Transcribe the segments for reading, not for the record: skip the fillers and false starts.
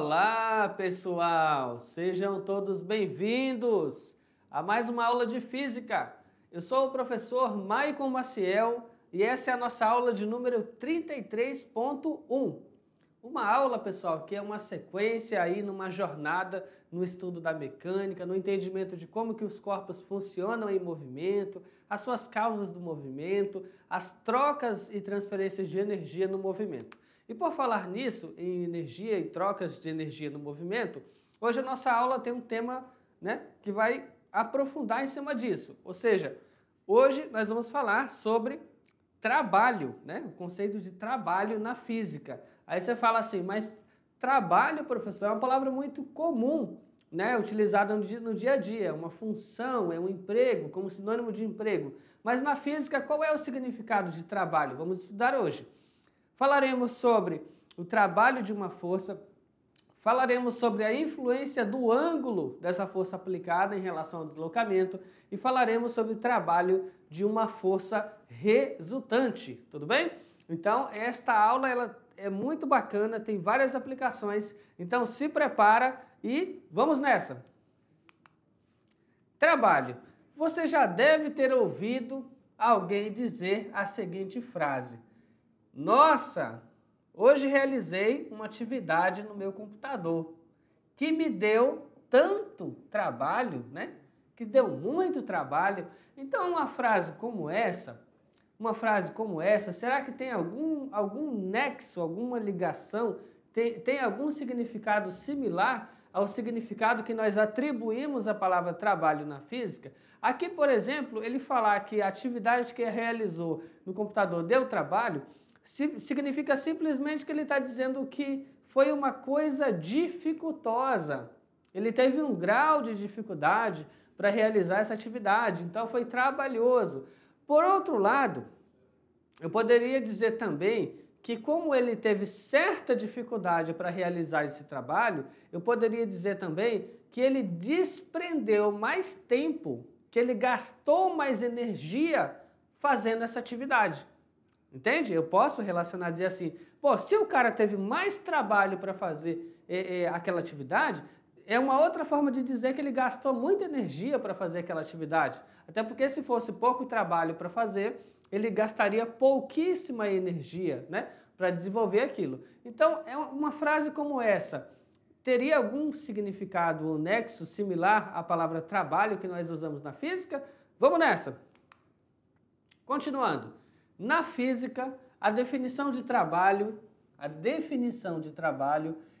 Olá, pessoal! Sejam todos bem-vindos a mais uma aula de Física. Eu sou o professor Maicon Maciel e essa é a nossa aula de número 33.1. Uma aula, pessoal, que é uma sequência aí numa jornada no estudo da mecânica, no entendimento de como que os corpos funcionam em movimento, as suas causas do movimento, as trocas e transferências de energia no movimento. E por falar nisso, em energia e trocas de energia no movimento, hoje a nossa aula tem um tema, que vai aprofundar em cima disso. Ou seja, hoje nós vamos falar sobre trabalho, o conceito de trabalho na física. Aí você fala assim, mas trabalho, professor, é uma palavra muito comum, utilizada no dia a dia, é uma função, é um emprego, como sinônimo de emprego. Mas na física, qual é o significado de trabalho? Vamos estudar hoje. Falaremos sobre o trabalho de uma força, falaremos sobre a influência do ângulo dessa força aplicada em relação ao deslocamento e falaremos sobre o trabalho de uma força resultante, tudo bem? Então, esta aula ela é muito bacana, tem várias aplicações, então se prepara e vamos nessa! Trabalho. Você já deve ter ouvido alguém dizer a seguinte frase: nossa, hoje realizei uma atividade no meu computador que me deu tanto trabalho, que deu muito trabalho. Então, uma frase como essa, será que tem algum nexo, alguma ligação, tem algum significado similar ao significado que nós atribuímos à palavra trabalho na física? Aqui, por exemplo, ele falar que a atividade que realizou no computador deu trabalho, significa simplesmente que ele está dizendo que foi uma coisa dificultosa. Ele teve um grau de dificuldade para realizar essa atividade, então foi trabalhoso. Por outro lado, eu poderia dizer também que como ele teve certa dificuldade para realizar esse trabalho, eu poderia dizer também que ele desprendeu mais tempo, que ele gastou mais energia fazendo essa atividade. Entende? Eu posso relacionar, dizer assim, se o cara teve mais trabalho para fazer aquela atividade, é uma outra forma de dizer que ele gastou muita energia para fazer aquela atividade. Até porque se fosse pouco trabalho para fazer, ele gastaria pouquíssima energia, para desenvolver aquilo. Então, é uma frase como essa, teria algum significado ou nexo similar à palavra trabalho que nós usamos na física? Vamos nessa! Continuando. Na física, a definição de trabalho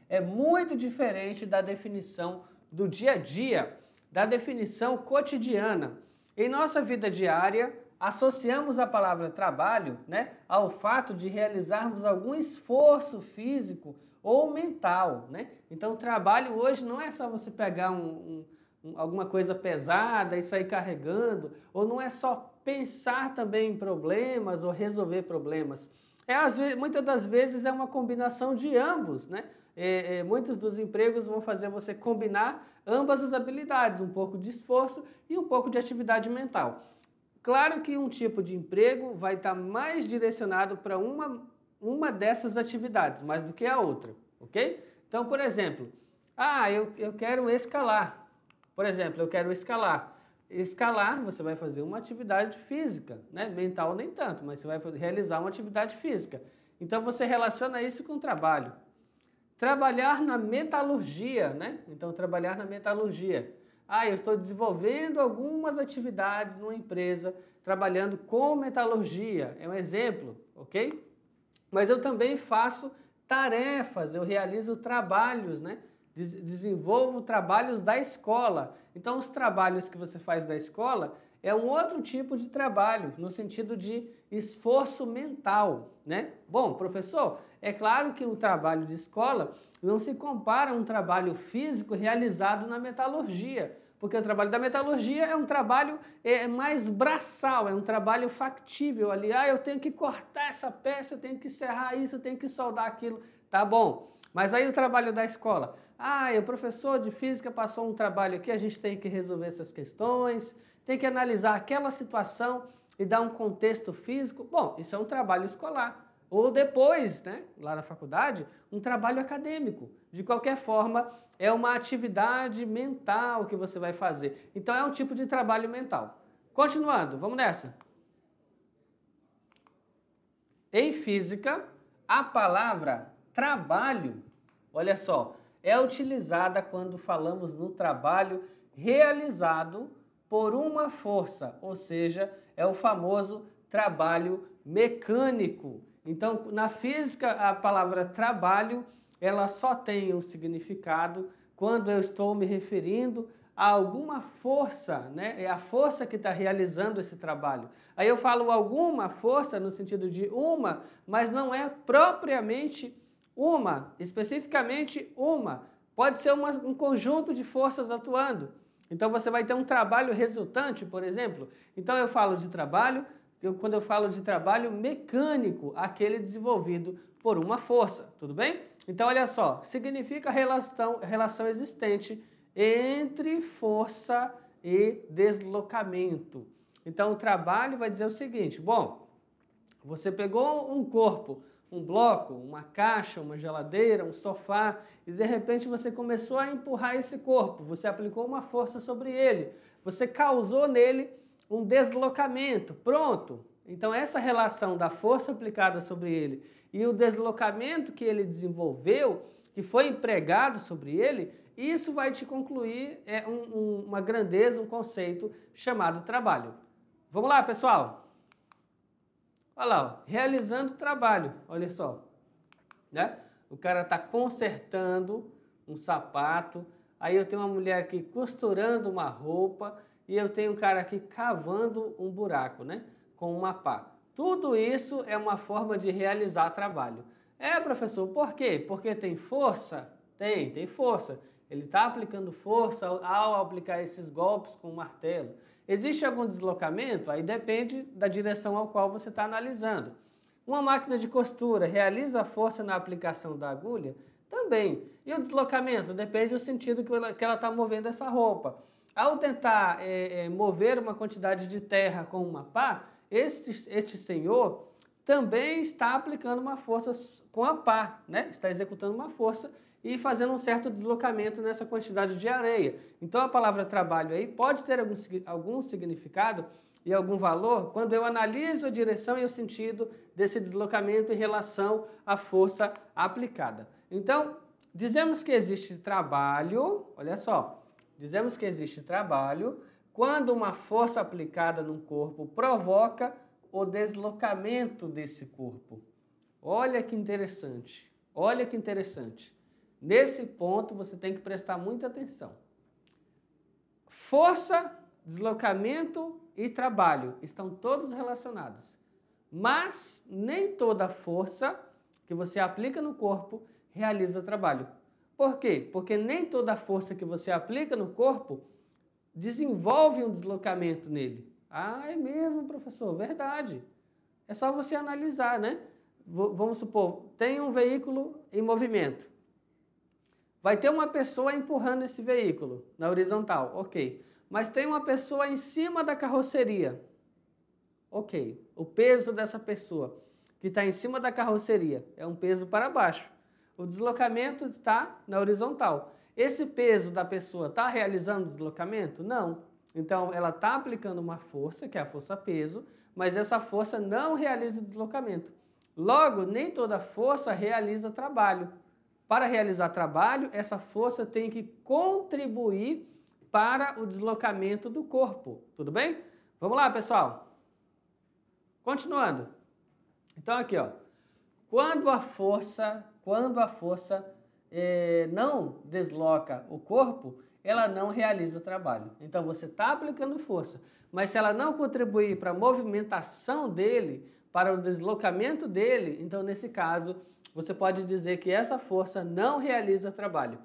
é muito diferente da definição do dia a dia, da definição cotidiana. Em nossa vida diária, associamos a palavra trabalho, ao fato de realizarmos algum esforço físico ou mental, Então, trabalho hoje não é só você pegar alguma coisa pesada e sair carregando, ou não é só pensar também em problemas ou resolver problemas. Muitas das vezes é uma combinação de ambos, muitos dos empregos vão fazer você combinar ambas as habilidades, um pouco de esforço e um pouco de atividade mental. Claro que um tipo de emprego vai estar mais direcionado para uma dessas atividades, mais do que a outra, ok? Então, por exemplo, eu quero escalar. Por exemplo, eu quero escalar. Escalar, você vai fazer uma atividade física, mental nem tanto, mas você vai realizar uma atividade física. Então, você relaciona isso com o trabalho. Trabalhar na metalurgia, Então, trabalhar na metalurgia. Eu estou desenvolvendo algumas atividades numa empresa, trabalhando com metalurgia, é um exemplo, ok? Mas eu também faço tarefas, eu realizo trabalhos, desenvolvo trabalhos da escola. Então, os trabalhos que você faz da escola é um outro tipo de trabalho, no sentido de esforço mental, Bom, professor, é claro que um trabalho de escola não se compara a um trabalho físico realizado na metalurgia, porque o trabalho da metalurgia é um trabalho mais braçal, é um trabalho factível ali. Eu tenho que cortar essa peça, eu tenho que serrar isso, eu tenho que soldar aquilo, tá bom. Mas aí o trabalho da escola, o professor de física passou um trabalho aqui, a gente tem que resolver essas questões, tem que analisar aquela situação e dar um contexto físico. Bom, isso é um trabalho escolar. ou depois, né, lá na faculdade, um trabalho acadêmico. De qualquer forma, é uma atividade mental que você vai fazer. Então, é um tipo de trabalho mental. Continuando, vamos nessa. Em física, a palavra trabalho, olha só, é utilizada quando falamos no trabalho realizado por uma força, ou seja, é o famoso trabalho mecânico. Então, na física, a palavra trabalho, ela só tem um significado quando eu estou me referindo a alguma força, né? É a força que está realizando esse trabalho. Aí eu falo alguma força no sentido de uma, mas não é propriamente uma, especificamente uma. Pode ser um conjunto de forças atuando. Então você vai ter um trabalho resultante, por exemplo. Então eu falo de trabalho, quando eu falo de trabalho mecânico, aquele desenvolvido por uma força, tudo bem? Então olha só, significa relação existente entre força e deslocamento. Então o trabalho vai dizer o seguinte, bom, você pegou um corpo, um bloco, uma caixa, uma geladeira, um sofá, e de repente você começou a empurrar esse corpo, você aplicou uma força sobre ele, você causou nele um deslocamento, pronto. Então essa relação da força aplicada sobre ele e o deslocamento que ele desenvolveu, que foi empregado sobre ele, isso vai te concluir uma grandeza, um conceito chamado trabalho. Vamos lá, pessoal? Olha lá, ó, realizando trabalho, olha só, né? O cara está consertando um sapato, aí eu tenho uma mulher aqui costurando uma roupa e eu tenho um cara aqui cavando um buraco, né? Com uma pá. Tudo isso é uma forma de realizar trabalho. É, professor, por quê? Porque tem força? Tem força. Ele está aplicando força ao aplicar esses golpes com o martelo. Existe algum deslocamento? Aí depende da direção ao qual você está analisando. Uma máquina de costura realiza a força na aplicação da agulha? Também. E o deslocamento? Depende do sentido que ela está movendo essa roupa. Ao tentar mover uma quantidade de terra com uma pá, este senhor também está aplicando uma força com a pá, né? Está executando uma força e fazendo um certo deslocamento nessa quantidade de areia. Então a palavra trabalho aí pode ter algum significado e algum valor quando eu analiso a direção e o sentido desse deslocamento em relação à força aplicada. Então, dizemos que existe trabalho, olha só, dizemos que existe trabalho quando uma força aplicada num corpo provoca o deslocamento desse corpo. Olha que interessante, olha que interessante. Nesse ponto você tem que prestar muita atenção. Força, deslocamento e trabalho estão todos relacionados. Mas nem toda força que você aplica no corpo realiza trabalho. Por quê? Porque nem toda força que você aplica no corpo desenvolve um deslocamento nele. Ah, é mesmo, professor, verdade. É só você analisar, né? Vamos supor, tem um veículo em movimento. Vai ter uma pessoa empurrando esse veículo na horizontal, ok. Mas tem uma pessoa em cima da carroceria, ok. O peso dessa pessoa que está em cima da carroceria é um peso para baixo. O deslocamento está na horizontal. Esse peso da pessoa está realizando o deslocamento? Não. Então, ela está aplicando uma força, que é a força peso, mas essa força não realiza o deslocamento. Logo, nem toda força realiza trabalho. Para realizar trabalho, essa força tem que contribuir para o deslocamento do corpo. Tudo bem? Vamos lá, pessoal. Continuando. Então, aqui, ó. Quando a força não desloca o corpo, ela não realiza trabalho. Então, você está aplicando força, mas se ela não contribuir para a movimentação dele, para o deslocamento dele, então, nesse caso, você pode dizer que essa força não realiza trabalho.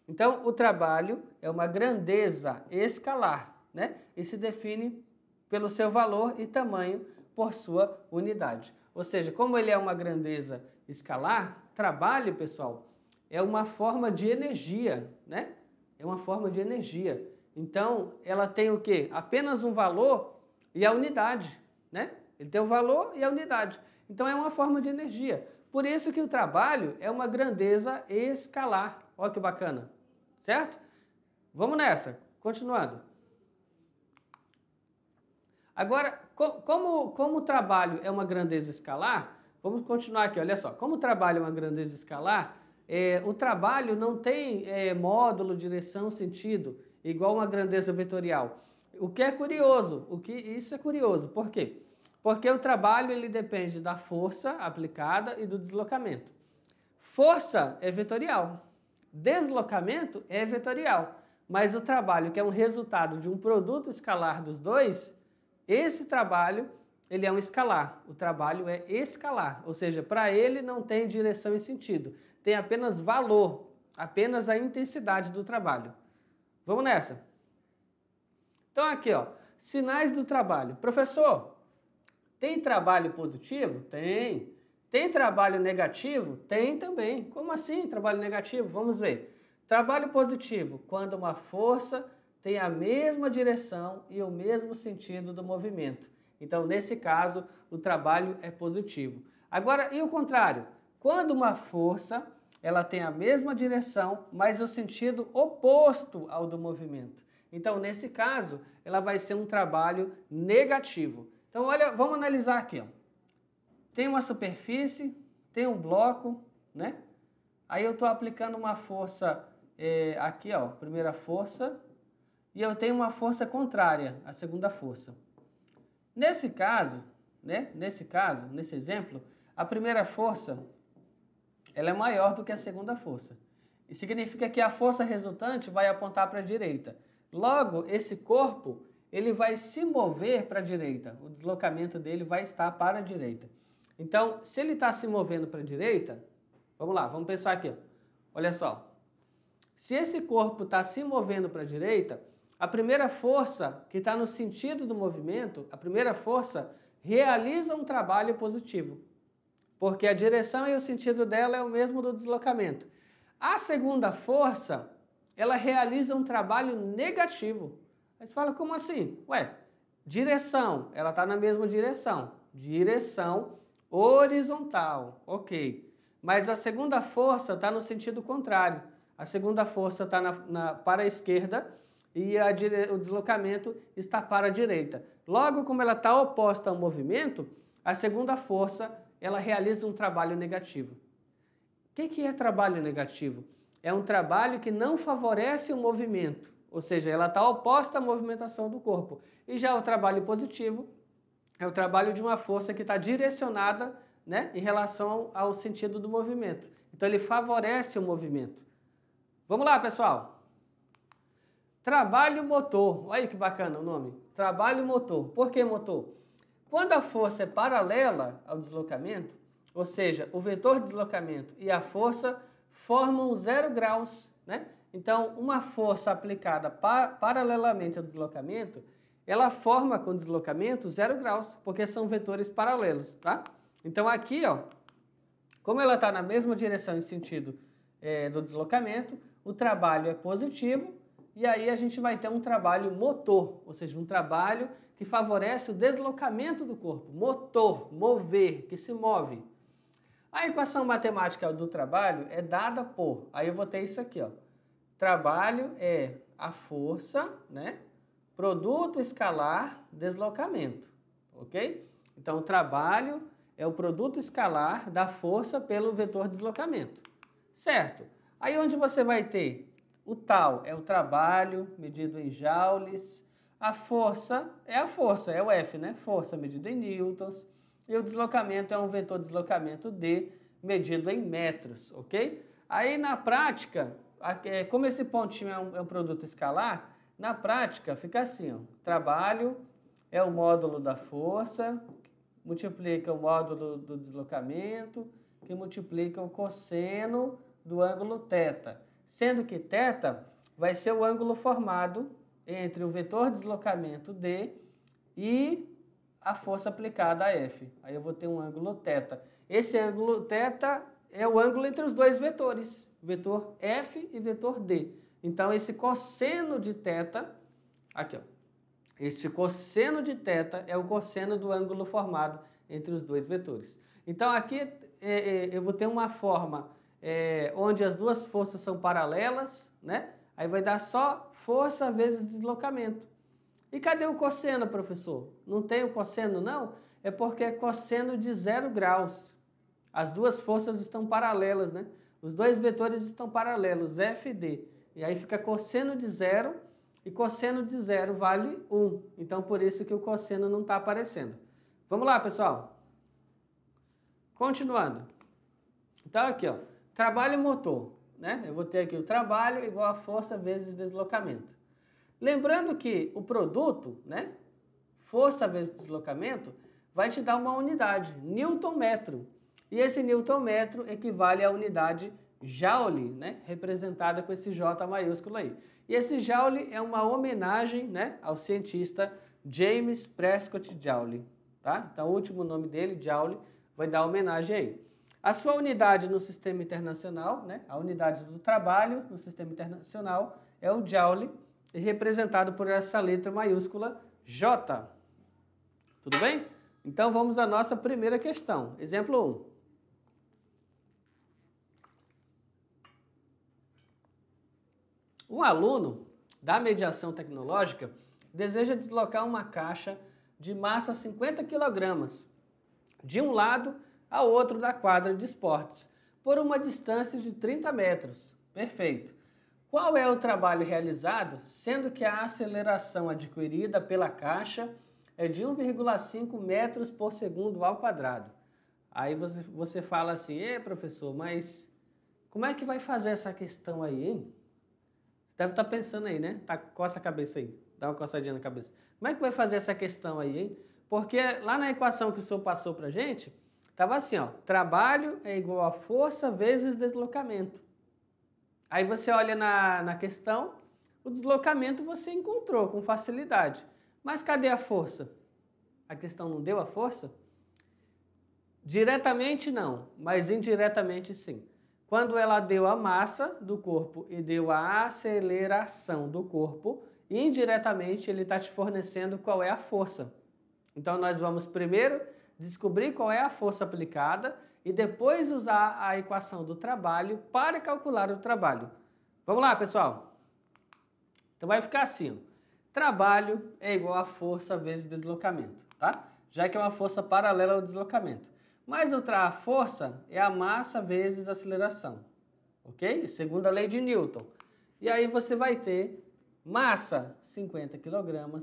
Então, o trabalho é uma grandeza escalar, né? E se define pelo seu valor e tamanho por sua unidade. Ou seja, como ele é uma grandeza escalar, trabalho, pessoal, é uma forma de energia, né? É uma forma de energia. Então, ela tem o quê? Apenas um valor e a unidade, né? Ele tem o valor e a unidade. Então é uma forma de energia. Por isso que o trabalho é uma grandeza escalar. Olha que bacana, certo? Vamos nessa, continuando. Agora, como o trabalho é uma grandeza escalar, vamos continuar aqui, olha só. Como o trabalho é uma grandeza escalar, o trabalho não tem módulo, direção, sentido, igual uma grandeza vetorial. O que é curioso, isso é curioso, por quê? Porque o trabalho ele depende da força aplicada e do deslocamento. Força é vetorial, deslocamento é vetorial, mas o trabalho, que é um resultado de um produto escalar dos dois, esse trabalho ele é um escalar, o trabalho é escalar, ou seja, para ele não tem direção e sentido, tem apenas valor, apenas a intensidade do trabalho. Vamos nessa? Então aqui, ó, sinais do trabalho. Professor, tem trabalho positivo? Tem. Tem trabalho negativo? Tem também. Como assim trabalho negativo? Vamos ver. Trabalho positivo, quando uma força tem a mesma direção e o mesmo sentido do movimento. Então, nesse caso, o trabalho é positivo. Agora, e o contrário? Quando uma força ela tem a mesma direção, mas o sentido oposto ao do movimento. Então, nesse caso, ela vai ser um trabalho negativo. Então, olha, vamos analisar aqui. Ó. Tem uma superfície, tem um bloco, né? Aí eu estou aplicando uma força aqui, ó, primeira força, e eu tenho uma força contrária, a segunda força. Nesse caso, né? Nesse exemplo, a primeira força ela é maior do que a segunda força. Isso significa que a força resultante vai apontar para a direita. Logo, esse corpo ele vai se mover para a direita. O deslocamento dele vai estar para a direita. Então, se ele está se movendo para a direita, vamos lá, vamos pensar aqui. Olha só. Se esse corpo está se movendo para a direita, a primeira força que está no sentido do movimento, a primeira força realiza um trabalho positivo. Porque a direção e o sentido dela é o mesmo do deslocamento. A segunda força, ela realiza um trabalho negativo. Aí você fala, como assim? Ué, direção, ela está na mesma direção. Direção horizontal, ok. Mas a segunda força está no sentido contrário. A segunda força está para a esquerda e o deslocamento está para a direita. Logo, como ela está oposta ao movimento, a segunda força ela realiza um trabalho negativo. O que é trabalho negativo? É um trabalho que não favorece o movimento, ou seja, ela está oposta à movimentação do corpo. E já o trabalho positivo é o trabalho de uma força que está direcionada, né, em relação ao sentido do movimento. Então ele favorece o movimento. Vamos lá, pessoal. Trabalho motor. Olha que bacana o nome. Trabalho motor. Por que motor? Quando a força é paralela ao deslocamento, ou seja, o vetor de deslocamento e a força formam 0 graus, né? Então, uma força aplicada paralelamente ao deslocamento, ela forma com o deslocamento 0 graus, porque são vetores paralelos, tá? Então, aqui, ó, como ela está na mesma direção e sentido do deslocamento, o trabalho é positivo, e aí a gente vai ter um trabalho motor, ou seja, um trabalho que favorece o deslocamento do corpo. Motor, mover, que se move. A equação matemática do trabalho é dada por, aí eu vou ter isso aqui, ó. Trabalho é a força, né? Produto escalar, deslocamento, ok? Então, o trabalho é o produto escalar da força pelo vetor deslocamento, certo? Aí onde você vai ter o tal é o trabalho medido em joules, a força, é o F, né? Força medida em newtons, e o deslocamento é um vetor de deslocamento D medido em metros, ok? Aí na prática, como esse pontinho é um produto escalar, na prática fica assim, ó, trabalho é o módulo da força, multiplica o módulo do deslocamento, que multiplica o cosseno do ângulo θ, sendo que θ vai ser o ângulo formado entre o vetor de deslocamento D e a força aplicada a F. Aí eu vou ter um ângulo θ. Esse ângulo θ é o ângulo entre os dois vetores, vetor F e vetor D. Então, esse cosseno de θ, aqui, ó, este cosseno de θ é o cosseno do ângulo formado entre os dois vetores. Então, aqui eu vou ter uma forma onde as duas forças são paralelas, né? Aí vai dar só força vezes deslocamento. E cadê o cosseno, professor? Não tem o cosseno, não? É porque é cosseno de 0 graus. As duas forças estão paralelas, né? Os dois vetores estão paralelos, F e D. E aí fica cosseno de 0 e cosseno de 0 vale 1. Então, por isso que o cosseno não está aparecendo. Vamos lá, pessoal. Continuando. Então, aqui, ó, trabalho motor, né? Eu vou ter aqui o trabalho igual a força vezes deslocamento. Lembrando que o produto, né? Força vezes deslocamento, vai te dar uma unidade, newton-metro. E esse newton-metro equivale à unidade joule, né? Representada com esse J maiúsculo aí. E esse joule é uma homenagem, né? Ao cientista James Prescott Joule, tá? Então, o último nome dele, Joule, vai dar homenagem aí. A sua unidade no sistema internacional, né? A unidade do trabalho no sistema internacional é o joule, representado por essa letra maiúscula J. Tudo bem? Então, vamos à nossa primeira questão. Exemplo 1. Um aluno da mediação tecnológica deseja deslocar uma caixa de massa 50 kg de um lado ao outro da quadra de esportes, por uma distância de 30 metros. Perfeito. Qual é o trabalho realizado, sendo que a aceleração adquirida pela caixa é de 1,5 metros por segundo ao quadrado? Aí você fala assim, professor, mas como é que vai fazer essa questão aí, hein? Você deve estar pensando aí, né? Coça a cabeça aí, dá uma coçadinha na cabeça. Como é que vai fazer essa questão aí, hein? Porque lá na equação que o senhor passou pra gente, estava assim, ó, trabalho é igual a força vezes deslocamento. Aí você olha na questão, o deslocamento você encontrou com facilidade. Mas cadê a força? A questão não deu a força? Diretamente não, mas indiretamente sim. Quando ela deu a massa do corpo e deu a aceleração do corpo, indiretamente ele está te fornecendo qual é a força. Então nós vamos primeiro descobrir qual é a força aplicada e depois usar a equação do trabalho para calcular o trabalho. Vamos lá, pessoal? Então vai ficar assim, ó. Trabalho é igual a força vezes deslocamento, tá? Já que é uma força paralela ao deslocamento. Mas a força é a massa vezes a aceleração, ok? Segundo a lei de Newton. E aí você vai ter massa, 50 kg,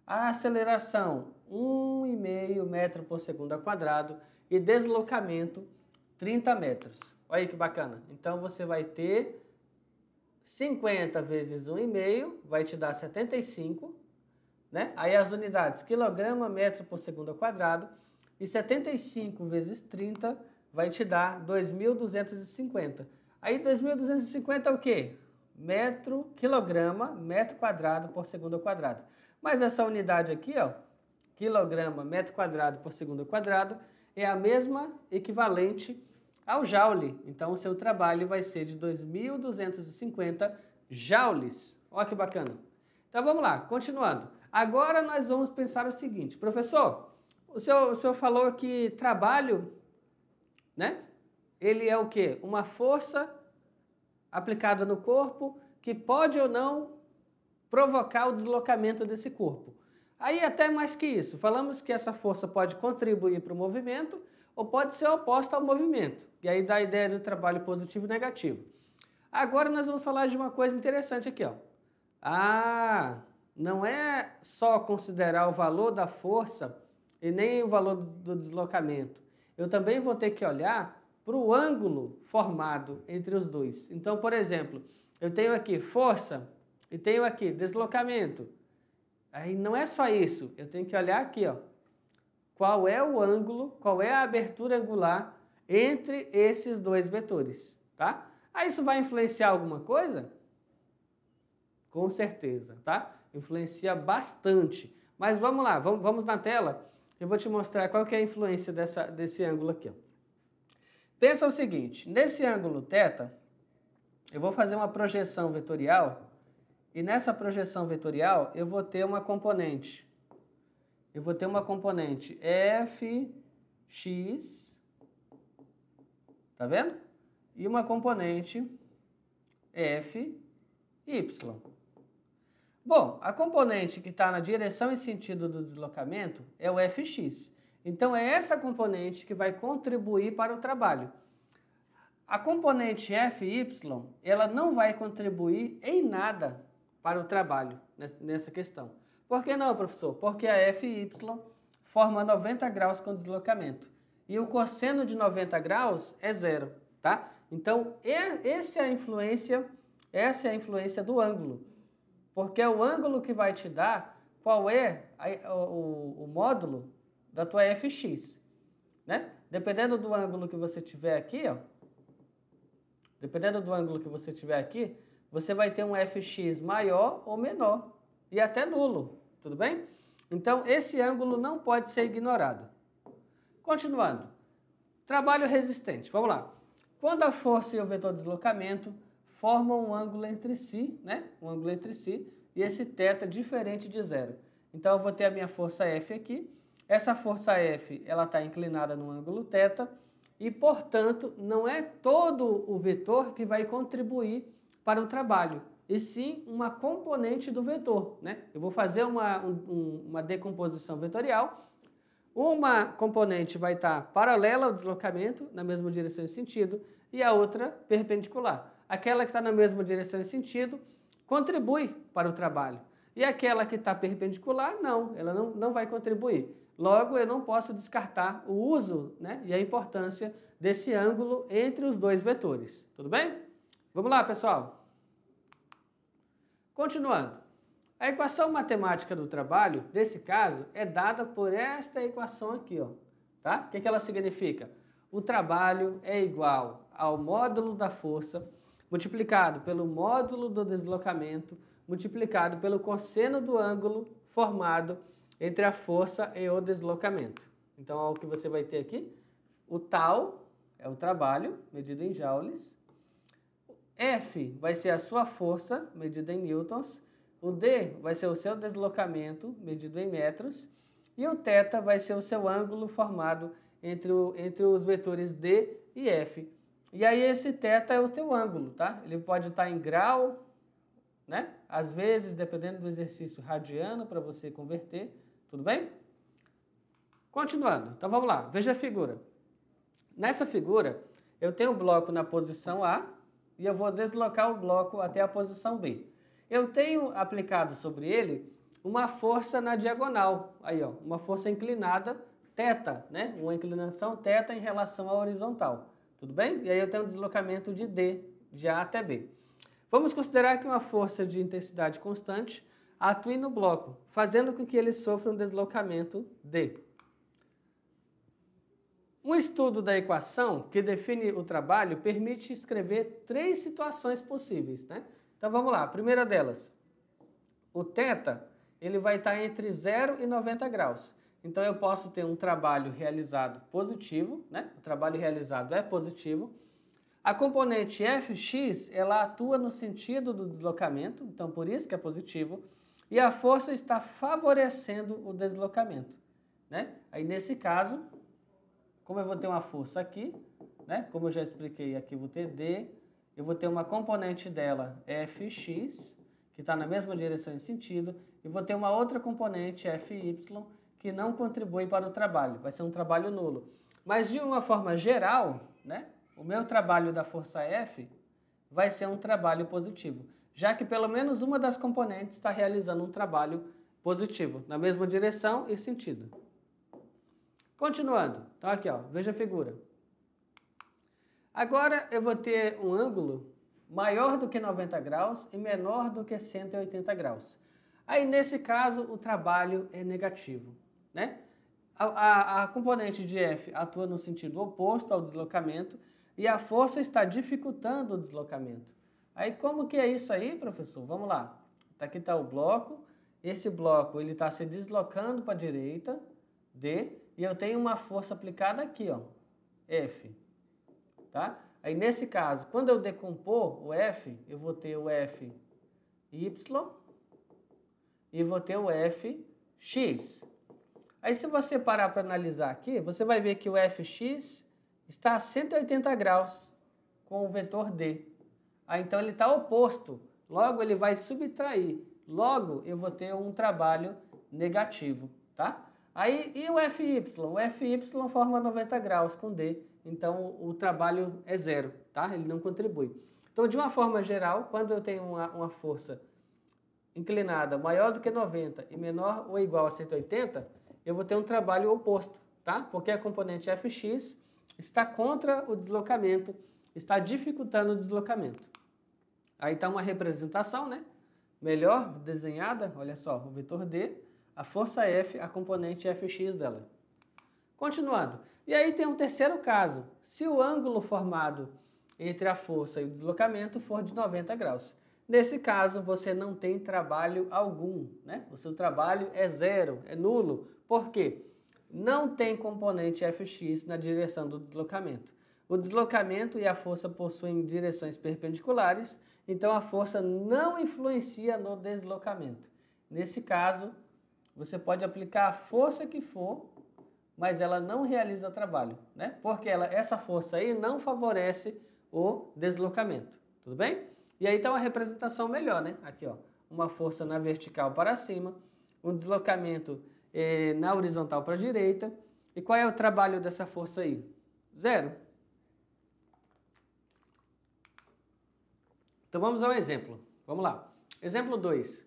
a aceleração, 1,5 metro por segundo ao quadrado e deslocamento, 30 metros. Olha aí que bacana. Então, você vai ter 50 vezes 1,5 vai te dar 75, né? Aí as unidades, quilograma, metro por segundo ao quadrado. E 75 vezes 30 vai te dar 2.250. Aí 2.250 é o quê? Metro, quilograma, metro quadrado por segundo ao quadrado. Mas essa unidade aqui, ó, quilograma, metro quadrado por segundo ao quadrado, é a mesma equivalente ao joule. Então, o seu trabalho vai ser de 2.250 joules. Olha que bacana. Então, vamos lá, continuando. Agora, nós vamos pensar o seguinte. Professor, o senhor falou que trabalho, né? Ele é o quê? Uma força aplicada no corpo que pode ou não provocar o deslocamento desse corpo. Aí até mais que isso, falamos que essa força pode contribuir para o movimento ou pode ser oposta ao movimento. E aí dá a ideia do trabalho positivo e negativo. Agora nós vamos falar de uma coisa interessante aqui, ó. Não é só considerar o valor da força e nem o valor do deslocamento. Eu também vou ter que olhar para o ângulo formado entre os dois. Então, por exemplo, eu tenho aqui força e tenho aqui deslocamento. Aí não é só isso, eu tenho que olhar aqui, ó, qual é o ângulo, qual é a abertura angular entre esses dois vetores, tá? Aí isso vai influenciar alguma coisa? Com certeza, tá? Influencia bastante. Mas vamos lá, vamos na tela. Eu vou te mostrar qual que é a influência desse ângulo aqui, ó. Pensa o seguinte, nesse ângulo θ, eu vou fazer uma projeção vetorial e nessa projeção vetorial eu vou ter uma componente. Eu vou ter uma componente fx tá vendo? E uma componente Fy. Bom, a componente que está na direção e sentido do deslocamento é o Fx. Então, é essa componente que vai contribuir para o trabalho. A componente Fy, ela não vai contribuir em nada para o trabalho nessa questão. Por que não, professor? Porque a Fy forma 90 graus com deslocamento. E o cosseno de 90 graus é zero, tá? Então, essa é a influência do ângulo. Porque é o ângulo que vai te dar qual é o módulo da tua Fx, né? Dependendo do ângulo que você tiver aqui, ó, você vai ter um Fx maior ou menor e até nulo, tudo bem? Então, esse ângulo não pode ser ignorado. Continuando, trabalho resistente, vamos lá. Quando a força e o vetor de deslocamento formam um ângulo entre si, né? Um ângulo entre si, e esse θ é diferente de zero. Então, eu vou ter a minha força F aqui. Essa força F, ela está inclinada no ângulo θ, e, portanto, não é todo o vetor que vai contribuir para o trabalho, e sim uma componente do vetor, né? Eu vou fazer uma decomposição vetorial. Uma componente vai estar paralela ao deslocamento, na mesma direção e sentido, e a outra perpendicular. Aquela que está na mesma direção e sentido contribui para o trabalho. E aquela que está perpendicular, não, ela não vai contribuir. Logo, eu não posso descartar o uso, né, e a importância desse ângulo entre os dois vetores. Tudo bem? Vamos lá, pessoal. Continuando. A equação matemática do trabalho, desse caso, é dada por esta equação aqui, ó, tá? O que ela significa? O trabalho é igual ao módulo da força multiplicado pelo módulo do deslocamento multiplicado pelo cosseno do ângulo formado entre a força e o deslocamento. Então, olha o que você vai ter aqui. O tal é o trabalho, medido em joules. F vai ser a sua força, medida em newtons. O D vai ser o seu deslocamento, medido em metros. E o θ vai ser o seu ângulo formado entre os vetores D e F. E aí esse θ é o teu ângulo, tá? Ele pode estar em grau, né? Às vezes, dependendo do exercício, radiano para você converter. Tudo bem? Continuando. Então vamos lá. Veja a figura. Nessa figura, eu tenho o bloco na posição A e eu vou deslocar o bloco até a posição B. Eu tenho aplicado sobre ele uma força na diagonal, aí ó, uma força inclinada θ, né? Uma inclinação θ em relação à horizontal, tudo bem? E aí eu tenho um deslocamento de D, de A até B. Vamos considerar que uma força de intensidade constante atue no bloco, fazendo com que ele sofra um deslocamento D. Um estudo da equação que define o trabalho permite escrever 3 situações possíveis, né? Então vamos lá, a primeira delas, o θ, ele vai estar entre 0 e 90 graus. Então eu posso ter um trabalho realizado positivo, né? O trabalho realizado é positivo. A componente Fx, ela atua no sentido do deslocamento, então por isso que é positivo. E a força está favorecendo o deslocamento, né? Aí nesse caso, como eu vou ter uma força aqui, né? Como eu já expliquei, aqui eu vou ter D. Eu vou ter uma componente dela, Fx, que está na mesma direção e sentido, e vou ter uma outra componente, Fy, que não contribui para o trabalho, vai ser um trabalho nulo. Mas de uma forma geral, né, o meu trabalho da força F vai ser um trabalho positivo, já que pelo menos uma das componentes está realizando um trabalho positivo, na mesma direção e sentido. Continuando, então aqui ó, veja a figura. Agora eu vou ter um ângulo maior do que 90 graus e menor do que 180 graus. Aí, nesse caso, o trabalho é negativo, né? A componente de F atua no sentido oposto ao deslocamento e a força está dificultando o deslocamento. Aí, como que é isso aí, professor? Vamos lá. Aqui está o bloco. Esse bloco ele está se deslocando para a direita, D, e eu tenho uma força aplicada aqui, ó, F. Tá? Aí, nesse caso, quando eu decompor o F, eu vou ter o Fy e vou ter o Fx. Aí, se você parar para analisar aqui, você vai ver que o Fx está a 180 graus com o vetor D. Então ele está oposto, logo ele vai subtrair, logo eu vou ter um trabalho negativo, tá? Aí, e o FY? O FY forma 90 graus com D, então o trabalho é zero, tá? Ele não contribui. Então, de uma forma geral, quando eu tenho uma força inclinada maior do que 90 e menor ou igual a 180, eu vou ter um trabalho oposto, tá? Porque a componente Fx está contra o deslocamento, está dificultando o deslocamento. Aí está uma representação, né? Melhor desenhada, olha só, o vetor D, a força F, a componente Fx dela. Continuando. E aí tem um terceiro caso. Se o ângulo formado entre a força e o deslocamento for de 90 graus. Nesse caso, você não tem trabalho algum, né? O seu trabalho é zero, é nulo. Por quê? Não tem componente Fx na direção do deslocamento. O deslocamento e a força possuem direções perpendiculares, então a força não influencia no deslocamento. Nesse caso, você pode aplicar a força que for, mas ela não realiza trabalho, né? Porque essa força aí não favorece o deslocamento, tudo bem? E aí está uma representação melhor, né? Aqui, ó, uma força na vertical para cima, um deslocamento na horizontal para a direita. E qual é o trabalho dessa força aí? Zero. Então vamos ao exemplo. Vamos lá. Exemplo 2.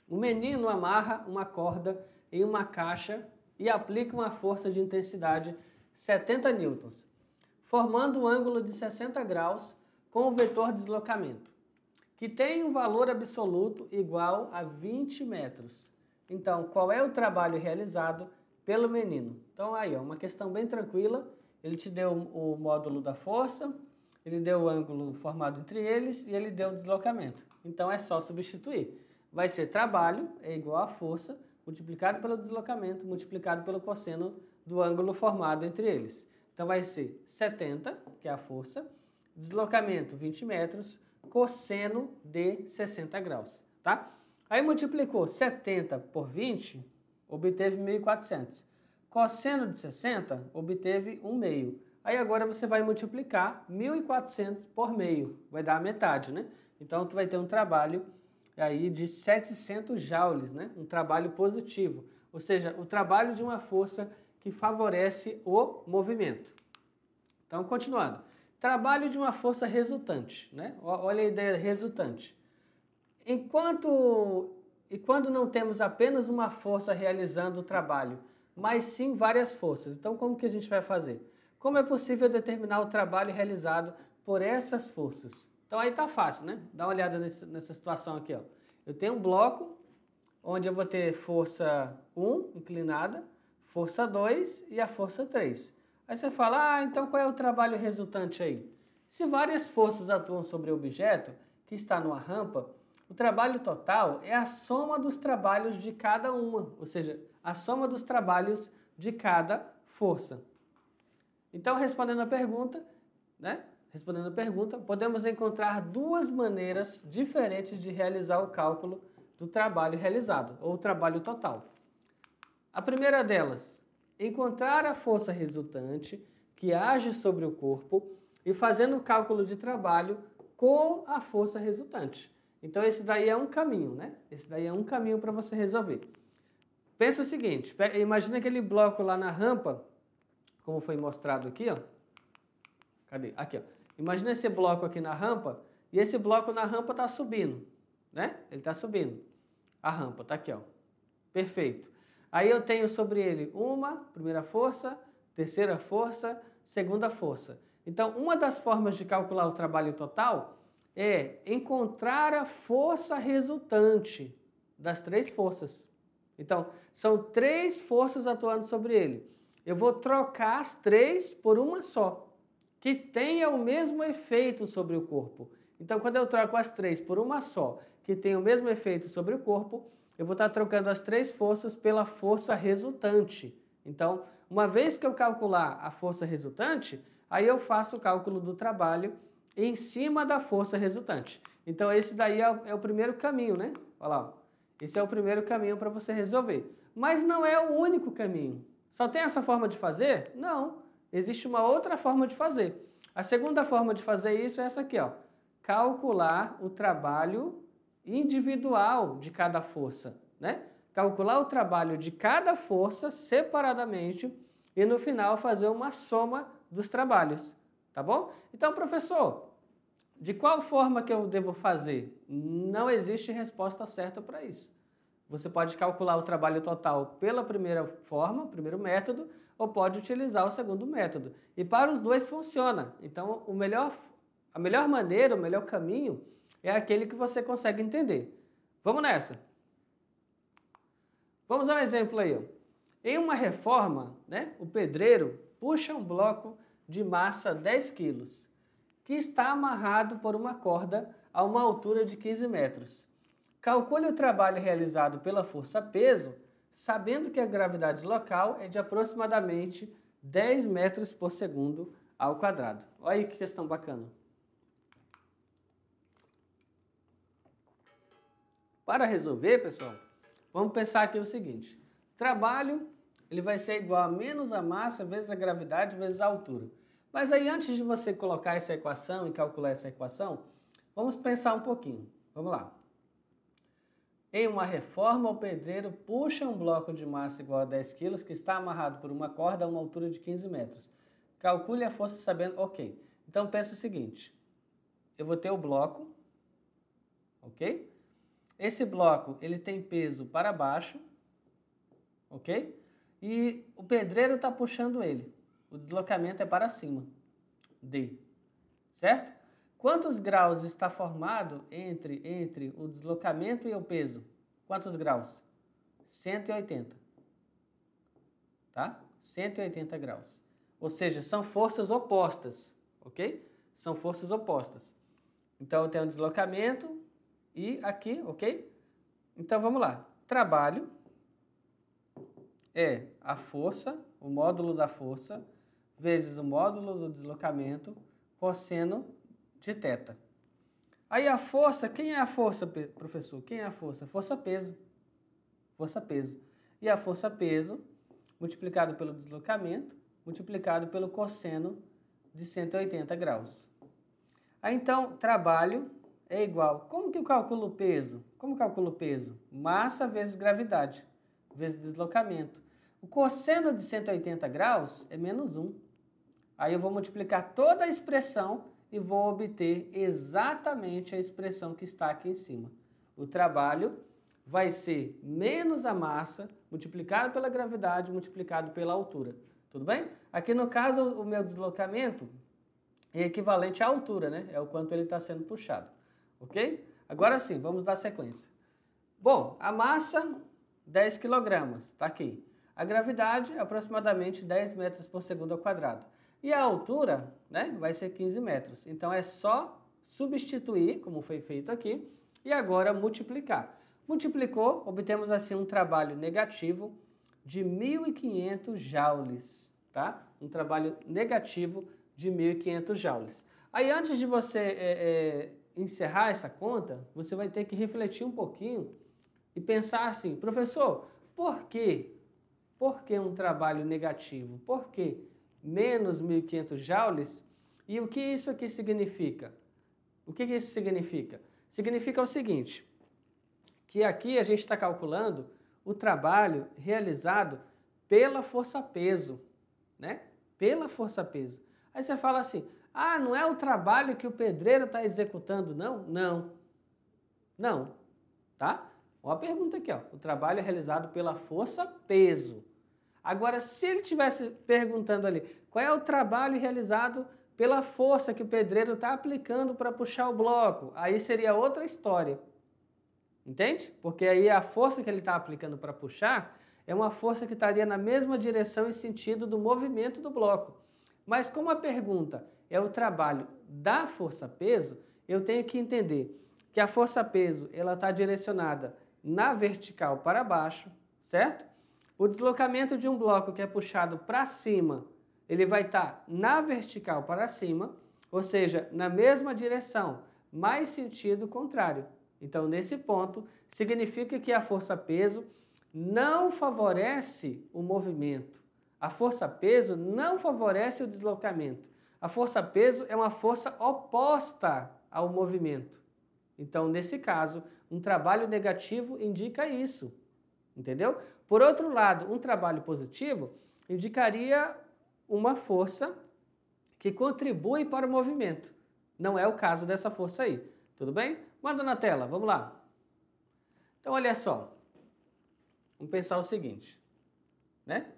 O menino amarra uma corda em uma caixa e aplica uma força de intensidade 70 newtons, formando um ângulo de 60 graus com o vetor deslocamento, que tem um valor absoluto igual a 20 metros. Então, qual é o trabalho realizado pelo menino? Então, aí, ó, uma questão bem tranquila. Ele te deu o módulo da força, ele deu o ângulo formado entre eles e ele deu o deslocamento. Então, é só substituir. Vai ser trabalho é igual a força multiplicado pelo deslocamento multiplicado pelo cosseno do ângulo formado entre eles. Então, vai ser 70, que é a força, deslocamento 20 metros, cosseno de 60 graus, tá? Aí multiplicou 70 por 20, obteve 1.400. Cosseno de 60, obteve 1/2. Aí agora você vai multiplicar 1.400 por meio, vai dar a metade, né? Então, tu vai ter um trabalho aí de 700 joules, né? Um trabalho positivo, ou seja, o trabalho de uma força que favorece o movimento. Então, continuando. Trabalho de uma força resultante, né? Olha a ideia resultante. E quando não temos apenas uma força realizando o trabalho, mas sim várias forças. Então, como que a gente vai fazer? Como é possível determinar o trabalho realizado por essas forças? Então, aí tá fácil, né? Dá uma olhada nessa situação aqui, ó. Eu tenho um bloco onde eu vou ter força 1 inclinada, força 2 e a força 3. Aí você fala, então qual é o trabalho resultante aí? Se várias forças atuam sobre o objeto que está numa rampa, o trabalho total é a soma dos trabalhos de cada uma, ou seja, a soma dos trabalhos de cada força. Então, respondendo a pergunta, né? Respondendo a pergunta, podemos encontrar duas maneiras diferentes de realizar o cálculo do trabalho realizado, ou trabalho total. A primeira delas, encontrar a força resultante que age sobre o corpo e fazendo o cálculo de trabalho com a força resultante. Então, esse daí é um caminho, né? Esse daí é um caminho para você resolver. Pensa o seguinte, imagina aquele bloco lá na rampa, como foi mostrado aqui, ó. Cadê? Aqui, ó. Imagina esse bloco aqui na rampa, e esse bloco na rampa está subindo, né? Ele está subindo. A rampa está aqui, ó. Perfeito. Aí eu tenho sobre ele uma primeira força, terceira força, segunda força. Então, uma das formas de calcular o trabalho total é encontrar a força resultante das três forças. Então, são três forças atuando sobre ele. Eu vou trocar as três por uma só, que tenha o mesmo efeito sobre o corpo. Então, quando eu troco as três por uma só, que tenha o mesmo efeito sobre o corpo, eu vou estar trocando as três forças pela força resultante. Então, uma vez que eu calcular a força resultante, aí eu faço o cálculo do trabalho em cima da força resultante. Então, esse daí é o primeiro caminho, né? Olha lá, ó. Esse é o primeiro caminho para você resolver. Mas não é o único caminho. Só tem essa forma de fazer? Não. existe uma outra forma de fazer. A segunda forma de fazer isso é essa aqui, ó. Calcular o trabalho individual de cada força, né? Calcular o trabalho de cada força separadamente e no final fazer uma soma dos trabalhos, tá bom? Então, professor, de qual forma que eu devo fazer? Não existe resposta certa para isso. Você pode calcular o trabalho total pela primeira forma, primeiro método, ou pode utilizar o segundo método. E para os dois funciona. Então, a melhor maneira, o melhor caminho é aquele que você consegue entender. Vamos nessa. Vamos a um exemplo aí. Ó. Em uma reforma, né, o pedreiro puxa um bloco de massa 10 quilos, que está amarrado por uma corda a uma altura de 15 metros. Calcule o trabalho realizado pela força-peso, sabendo que a gravidade local é de aproximadamente 10 metros por segundo ao quadrado. Olha aí que questão bacana. Para resolver, pessoal, vamos pensar aqui o seguinte. Trabalho, ele vai ser igual a menos a massa vezes a gravidade vezes a altura. Mas aí, antes de você colocar essa equação e calcular essa equação, vamos pensar um pouquinho. Vamos lá. Em uma reforma, o pedreiro puxa um bloco de massa igual a 10 kg que está amarrado por uma corda a uma altura de 15 metros. Calcule a força sabendo... Ok. Então, pensa o seguinte. Eu vou ter o bloco, ok? Esse bloco, ele tem peso para baixo, ok? E o pedreiro está puxando ele. O deslocamento é para cima, D, certo? Quantos graus está formado entre o deslocamento e o peso? Quantos graus? 180, tá? 180 graus. Ou seja, são forças opostas, ok? São forças opostas. Então, eu tenho um deslocamento e aqui, ok? Então, vamos lá. Trabalho é a força, o módulo da força, vezes o módulo do deslocamento, cosseno de θ. Aí a força, quem é a força, professor? Quem é a força? Força-peso. Força-peso. E a força-peso, multiplicado pelo deslocamento, multiplicado pelo cosseno de 180 graus. Aí então, trabalho é igual. Como que eu calculo o peso? Como calculo o peso? Massa vezes gravidade, vezes deslocamento. O cosseno de 180 graus é menos 1. Aí eu vou multiplicar toda a expressão e vou obter exatamente a expressão que está aqui em cima. O trabalho vai ser menos a massa multiplicado pela gravidade multiplicado pela altura. Tudo bem? Aqui no caso, o meu deslocamento é equivalente à altura, né? É o quanto ele está sendo puxado. Ok? Agora sim, vamos dar sequência. Bom, a massa, 10 kg, está aqui. A gravidade, aproximadamente 10 metros por segundo ao quadrado. E a altura, né, vai ser 15 metros. Então, é só substituir, como foi feito aqui, e agora multiplicar. Multiplicou, obtemos assim um trabalho negativo de 1.500 joules, tá? Um trabalho negativo de 1.500 joules. Aí, antes de você encerrar essa conta, você vai ter que refletir um pouquinho e pensar assim, professor, por quê? Por que um trabalho negativo? Por quê? Menos 1.500 joules, e o que isso aqui significa? O que isso significa? Significa o seguinte, que aqui a gente está calculando o trabalho realizado pela força-peso, né? Pela força-peso. Aí você fala assim, ah, não é o trabalho que o pedreiro está executando, não? Não. Não, tá? Ó a pergunta aqui, ó. O trabalho é realizado pela força-peso. Agora, se ele estivesse perguntando ali, qual é o trabalho realizado pela força que o pedreiro está aplicando para puxar o bloco, aí seria outra história. Entende? Porque aí a força que ele está aplicando para puxar é uma força que estaria na mesma direção e sentido do movimento do bloco. Mas como a pergunta é o trabalho da força-peso, eu tenho que entender que a força-peso ela está direcionada na vertical para baixo, certo? O deslocamento de um bloco que é puxado para cima, ele vai estar na vertical para cima, ou seja, na mesma direção, mas sentido contrário. Então, nesse ponto, significa que a força-peso não favorece o movimento. A força-peso não favorece o deslocamento. A força-peso é uma força oposta ao movimento. Então, nesse caso, um trabalho negativo indica isso, entendeu? Por outro lado, um trabalho positivo indicaria uma força que contribui para o movimento. Não é o caso dessa força aí, tudo bem? Manda na tela, vamos lá. Então, olha só. Vamos pensar o seguinte, né?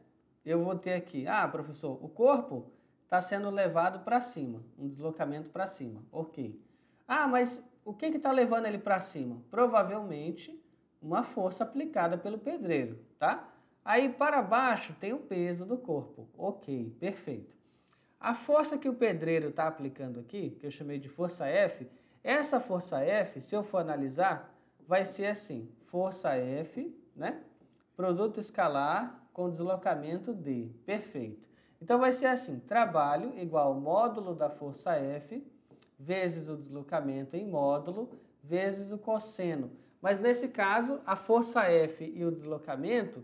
Eu vou ter aqui, professor, o corpo está sendo levado para cima, um deslocamento para cima, ok. Mas o que está levando ele para cima? Provavelmente uma força aplicada pelo pedreiro, tá? Aí para baixo tem o peso do corpo, ok, perfeito. A força que o pedreiro está aplicando aqui, que eu chamei de força F, essa força F, se eu for analisar, vai ser assim, força F, né? Produto escalar com deslocamento D. Perfeito. Então, vai ser assim, trabalho igual ao módulo da força F, vezes o deslocamento em módulo, vezes o cosseno. Mas, nesse caso, a força F e o deslocamento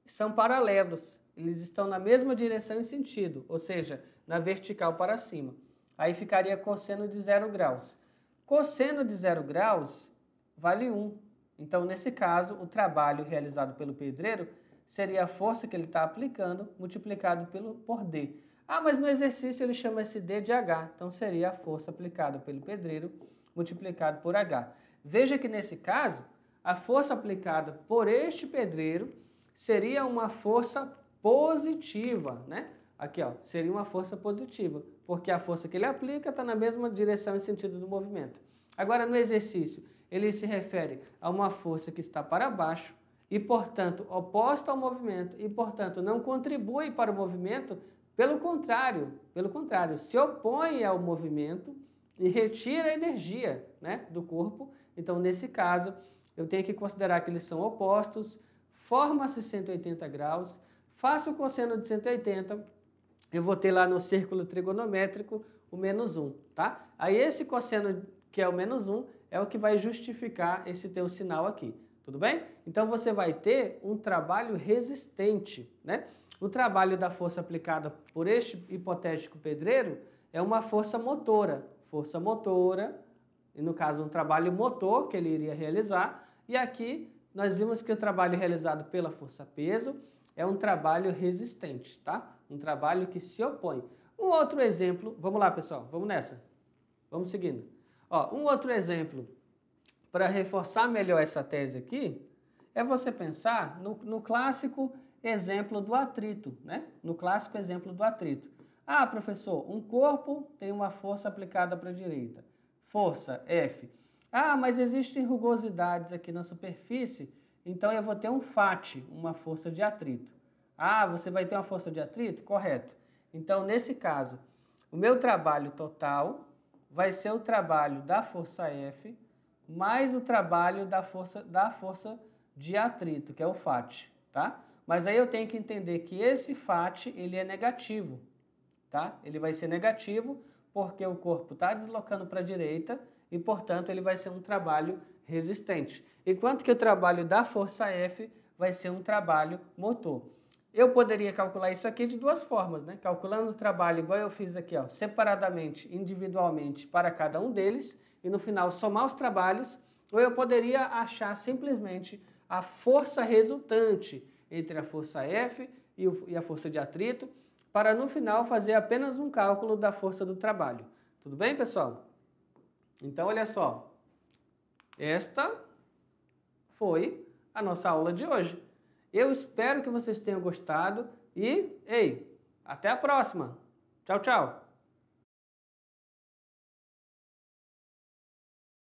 são paralelos. Eles estão na mesma direção e sentido, ou seja, na vertical para cima. Aí ficaria cosseno de 0 graus. Cosseno de 0 graus vale 1. Então, nesse caso, o trabalho realizado pelo pedreiro seria a força que ele está aplicando multiplicado por D. Mas no exercício ele chama esse D de H. Então, seria a força aplicada pelo pedreiro multiplicado por H. Veja que, nesse caso, a força aplicada por este pedreiro seria uma força positiva, né? Aqui, ó, seria uma força positiva, porque a força que ele aplica está na mesma direção e sentido do movimento. Agora, no exercício, ele se refere a uma força que está para baixo e, portanto, oposta ao movimento e, portanto, não contribui para o movimento, pelo contrário, se opõe ao movimento e retira a energia, né, do corpo. Então, nesse caso, eu tenho que considerar que eles são opostos, forma-se 180 graus, faço o cosseno de 180, eu vou ter lá no círculo trigonométrico o menos 1, tá? Aí esse cosseno que é o menos 1 é o que vai justificar esse teu sinal aqui, tudo bem? Então você vai ter um trabalho resistente, né? O trabalho da força aplicada por este hipotético pedreiro é uma força motora, e no caso um trabalho motor que ele iria realizar, e aqui nós vimos que o trabalho realizado pela força-peso é um trabalho resistente, tá? Um trabalho que se opõe. Um outro exemplo, vamos lá pessoal, vamos nessa, vamos seguindo. Um outro exemplo para reforçar melhor essa tese aqui é você pensar no clássico exemplo do atrito, né? No clássico exemplo do atrito. Professor, um corpo tem uma força aplicada para a direita, força F. Mas existem rugosidades aqui na superfície, então eu vou ter um FAT, uma força de atrito. Você vai ter uma força de atrito? Correto. Então, nesse caso, o meu trabalho total vai ser o trabalho da força F mais o trabalho da força de atrito, que é o FAT, tá? Mas aí eu tenho que entender que esse FAT, ele é negativo, tá? Ele vai ser negativo porque o corpo está deslocando para a direita e, portanto, ele vai ser um trabalho resistente. Enquanto que o trabalho da força F vai ser um trabalho motor. Eu poderia calcular isso aqui de duas formas, né? Calculando o trabalho igual eu fiz aqui, ó, separadamente, individualmente para cada um deles e no final somar os trabalhos, ou eu poderia achar simplesmente a força resultante entre a força F e a força de atrito, para no final fazer apenas um cálculo da força do trabalho. Tudo bem, pessoal? Então, olha só, esta foi a nossa aula de hoje. Eu espero que vocês tenham gostado e, até a próxima. Tchau, tchau.